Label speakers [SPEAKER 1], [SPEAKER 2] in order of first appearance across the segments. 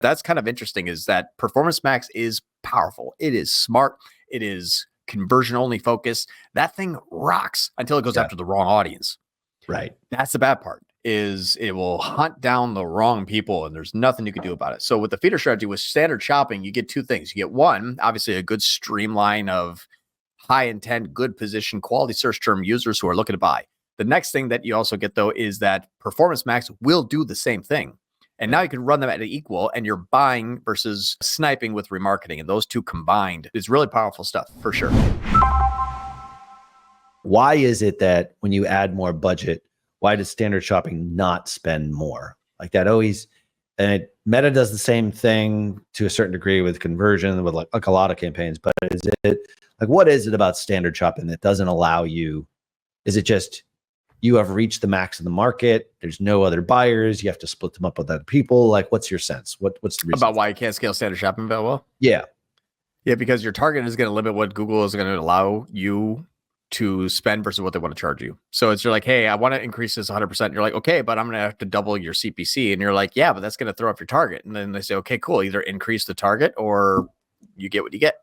[SPEAKER 1] that's kind of interesting is that Performance Max is powerful. It is smart. It is conversion only focused. That thing rocks until it goes after the wrong audience.
[SPEAKER 2] Right.
[SPEAKER 1] That's the bad part, is it will hunt down the wrong people and there's nothing you can do about it. So with the feeder strategy, with standard shopping, you get two things. You get one, obviously a good streamline of high intent, good position, quality search term users who are looking to buy. The next thing that you also get though is that Performance Max will do the same thing. And now you can run them at an equal and you're buying versus sniping with remarketing. And those two combined is really powerful stuff for sure.
[SPEAKER 2] Why is it that when you add more budget, why does standard shopping not spend more? Like that always, and Meta does the same thing to a certain degree with conversion, with like a lot of campaigns, but is it like, what is it about standard shopping that doesn't allow you? Is it just you have reached the max of the market? There's no other buyers. You have to split them up with other people. Like, what's your sense? What's the reason
[SPEAKER 1] about why you can't scale standard shopping that well?
[SPEAKER 2] Yeah.
[SPEAKER 1] Yeah, because your target is going to limit what Google is going to allow you to spend versus what they want to charge you. So it's you're like, hey, I want to increase this 100%. You're like, okay, but I'm going to have to double your CPC. And you're like, yeah, but that's going to throw off your target. And then they say, okay, cool. Either increase the target or you get what you get.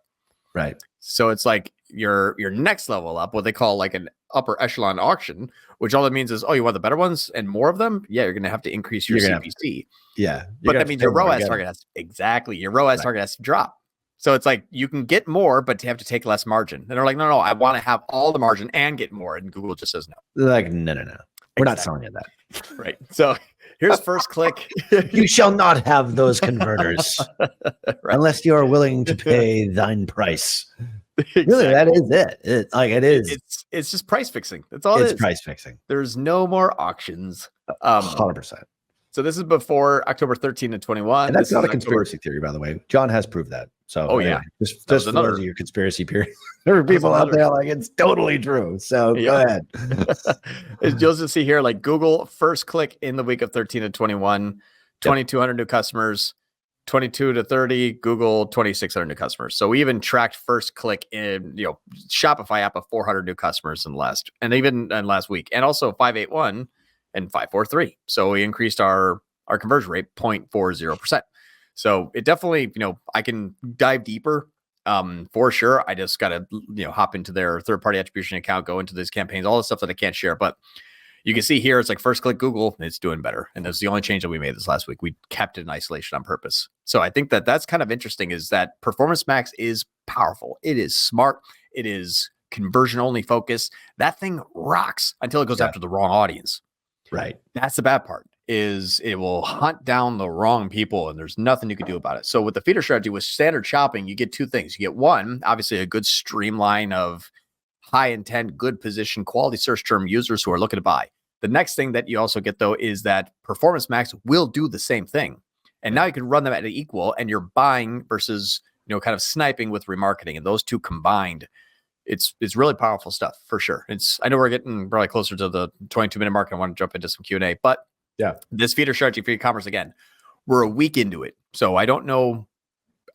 [SPEAKER 2] Right.
[SPEAKER 1] So it's like your next level up, what they call like an upper echelon auction, which all that means is, oh, you want the better ones and more of them? Yeah, you're going to have to increase your CPC.
[SPEAKER 2] Yeah.
[SPEAKER 1] But that means your ROAS target has your ROAS target has to drop. So it's like you can get more, but you have to take less margin. And they're like, no, I want to have all the margin and get more. And Google just says no.
[SPEAKER 2] They're like, no. We're not selling you that.
[SPEAKER 1] Right. So here's first click.
[SPEAKER 2] You shall not have those converters unless you are willing to pay thine price. Exactly. Really, that is it. It is.
[SPEAKER 1] It's just price fixing. That's all
[SPEAKER 2] it is. It's price fixing.
[SPEAKER 1] There's no more auctions.
[SPEAKER 2] 100%.
[SPEAKER 1] So this is before October 13 and 21.
[SPEAKER 2] And that's not a conspiracy theory, by the way. John has proved that. So, just for those of your conspiracy theory, there are people out there like it's totally true. So go ahead.
[SPEAKER 1] You'll just see here, like Google first click in the week of 13 and 21, 2,200 new customers, 22 to 30, Google 2,600 new customers. So we even tracked first click in, Shopify app of 400 new customers in last week, and also 581 and 543. So we increased our conversion rate 0.40%. So it definitely, I can dive deeper for sure. I just got to, hop into their third-party attribution account, go into these campaigns, all the stuff that I can't share. But you can see here, it's like first click Google, it's doing better. And that's the only change that we made this last week. We kept it in isolation on purpose. So I think that that's kind of interesting, is that Performance Max is powerful. It is smart. It is conversion only focused. That thing rocks until it goes after the wrong audience.
[SPEAKER 2] Right.
[SPEAKER 1] That's the bad part, is it will hunt down the wrong people and there's nothing you can do about it. So with the feeder strategy, with standard shopping, you get two things. You get one, obviously a good streamline of high intent, good position, quality search term users who are looking to buy. The next thing that you also get though is that Performance Max will do the same thing. And now you can run them at an equal and you're buying versus, kind of sniping with remarketing. And those two combined, it's really powerful stuff for sure. I know we're getting probably closer to the 22-minute mark. I want to jump into some Q&A, but this feeder strategy for e-commerce, again, we're a week into it. So I don't know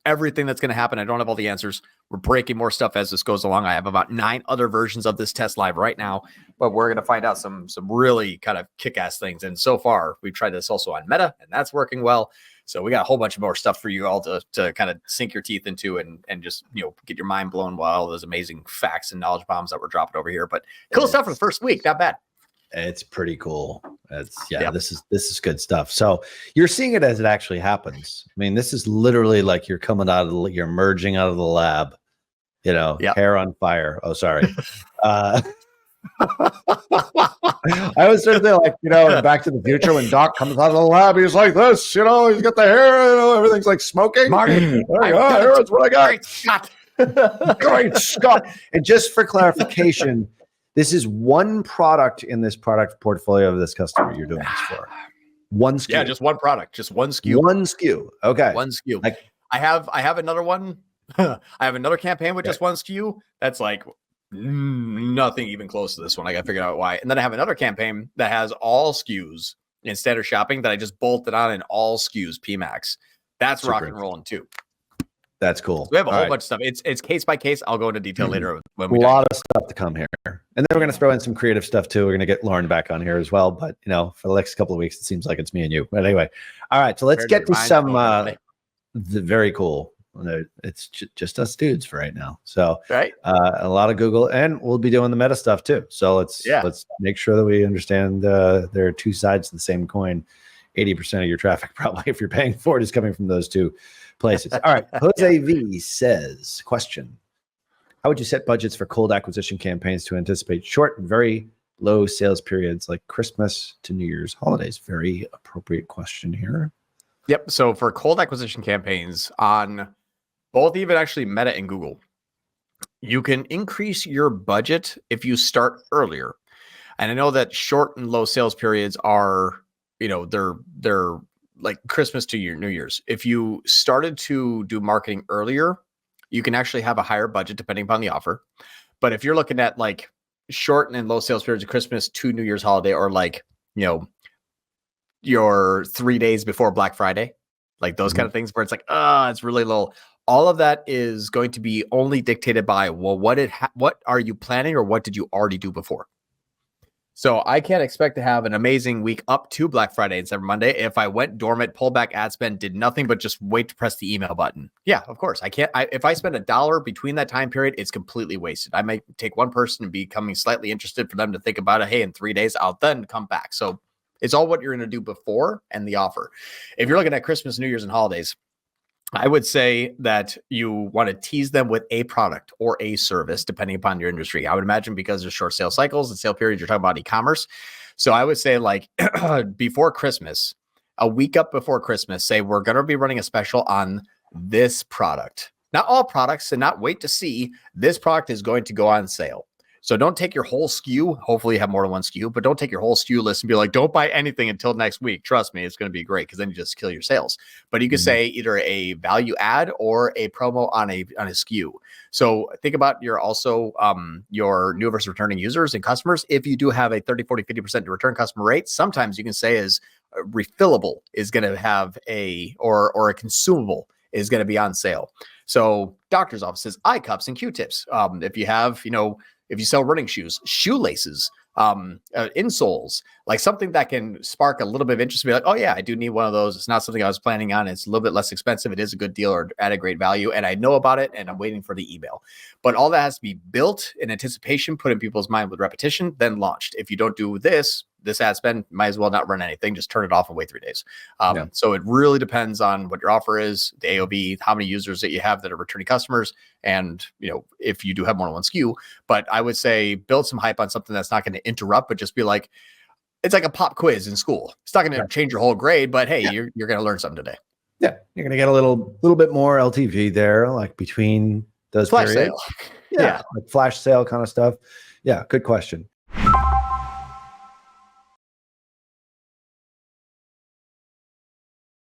[SPEAKER 1] everything that's going to happen. I don't have all the answers. We're breaking more stuff as this goes along. I have about 9 other versions of this test live right now, but we're going to find out some really kind of kick-ass things. And so far we've tried this also on Meta and that's working well. So we got a whole bunch of more stuff for you all to kind of sink your teeth into and just, get your mind blown by all those amazing facts and knowledge bombs that we're dropping over here. But cool stuff for the first week. Not bad.
[SPEAKER 2] It's pretty cool. This is good stuff. So you're seeing it as it actually happens. I mean, this is literally like you're merging out of the lab, hair on fire. Oh, sorry. I was sort of there like, in Back to the Future when Doc comes out of the lab, he's like this, he's got the hair, everything's like smoking. Here's what I got. Great Scott. And just for clarification, this is one product in this product portfolio of this customer you're doing this for. One SKU.
[SPEAKER 1] Yeah, just one product, just one SKU.
[SPEAKER 2] One SKU. Okay.
[SPEAKER 1] One SKU. Like, I have another one. I have another campaign with just one SKU. That's like nothing even close to this one. I got to figure out why. And then I have another campaign that has all SKUs in standard shopping that I just bolted on in all SKUs PMax. That's rock and rolling too.
[SPEAKER 2] That's cool.
[SPEAKER 1] So we have a whole bunch of stuff. It's case by case. I'll go into detail later. When we
[SPEAKER 2] a lot of stuff to come here. And then we're going to throw in some creative stuff too. We're going to get Lauren back on here as well. But, for the next couple of weeks, it seems like it's me and you. But anyway. All right. So let's get to some Very cool. It's just us dudes for right now. So
[SPEAKER 1] Right.
[SPEAKER 2] a lot of Google, and we'll be doing the meta stuff too. So let's make sure that we understand there are two sides to the same coin. 80% of your traffic, probably, if you're paying for it, is coming from those two places. All right. Jose V says, question: how would you set budgets for cold acquisition campaigns to anticipate short and very low sales periods like Christmas to New Year's holidays? Very appropriate question here.
[SPEAKER 1] Yep. So for cold acquisition campaigns on both, even actually Meta and Google, you can increase your budget if you start earlier. And I know that short and low sales periods are, they're like Christmas to New Year's. If you started to do marketing earlier, you can actually have a higher budget depending upon the offer. But if you're looking at like short and low sales periods of Christmas to New Year's holiday, or like, your 3 days before Black Friday, like those kind of things where it's like, it's really low. All of that is going to be only dictated by, well, what are you planning, or what did you already do before? So I can't expect to have an amazing week up to Black Friday and Cyber Monday if I went dormant, pulled back ad spend, did nothing but just wait to press the email button. Yeah, of course. I can't. If I spend $1 between that time period, it's completely wasted. I might take one person and becoming slightly interested for them to think about it. Hey, in 3 days, I'll then come back. So it's all what you're going to do before and the offer. If you're looking at Christmas, New Year's, and holidays, I would say that you want to tease them with a product or a service, depending upon your industry. I would imagine because there's short sales cycles and sale periods, you're talking about e-commerce. So I would say, like, before Christmas, a week up before Christmas, say we're going to be running a special on this product. Not all products, and not wait to see. This product is going to go on sale. So don't take your whole SKU. Hopefully you have more than one SKU, but don't take your whole SKU list and be like, don't buy anything until next week. Trust me, it's going to be great, because then you just kill your sales. But you could say either a value add or a promo on a SKU. So think about your new versus returning users and customers. If you do have a 30, 40, 50% return customer rate, sometimes you can say is refillable is going to have or a consumable is going to be on sale. So doctor's offices, eye cups and Q-tips. If you have, if you sell running shoes, shoelaces, insoles, like something that can spark a little bit of interest, be like, oh yeah, I do need one of those. It's not something I was planning on. It's a little bit less expensive. It is a good deal or at a great value. And I know about it and I'm waiting for the email. But all that has to be built in anticipation, put in people's mind with repetition, then launched. If you don't do this ad spend, might as well not run anything. Just turn it off and wait 3 days. So it really depends on what your offer is, the AOV, how many users that you have that are returning customers, and if you do have more than one SKU. But I would say build some hype on something that's not going to interrupt, but just be like, it's like a pop quiz in school. It's not going to change your whole grade, but hey, you're going to learn something today.
[SPEAKER 2] Yeah, you're going to get a little bit more LTV there, like between those
[SPEAKER 1] flash
[SPEAKER 2] periods.
[SPEAKER 1] Sale.
[SPEAKER 2] Yeah, like flash sale kind of stuff. Yeah, good question.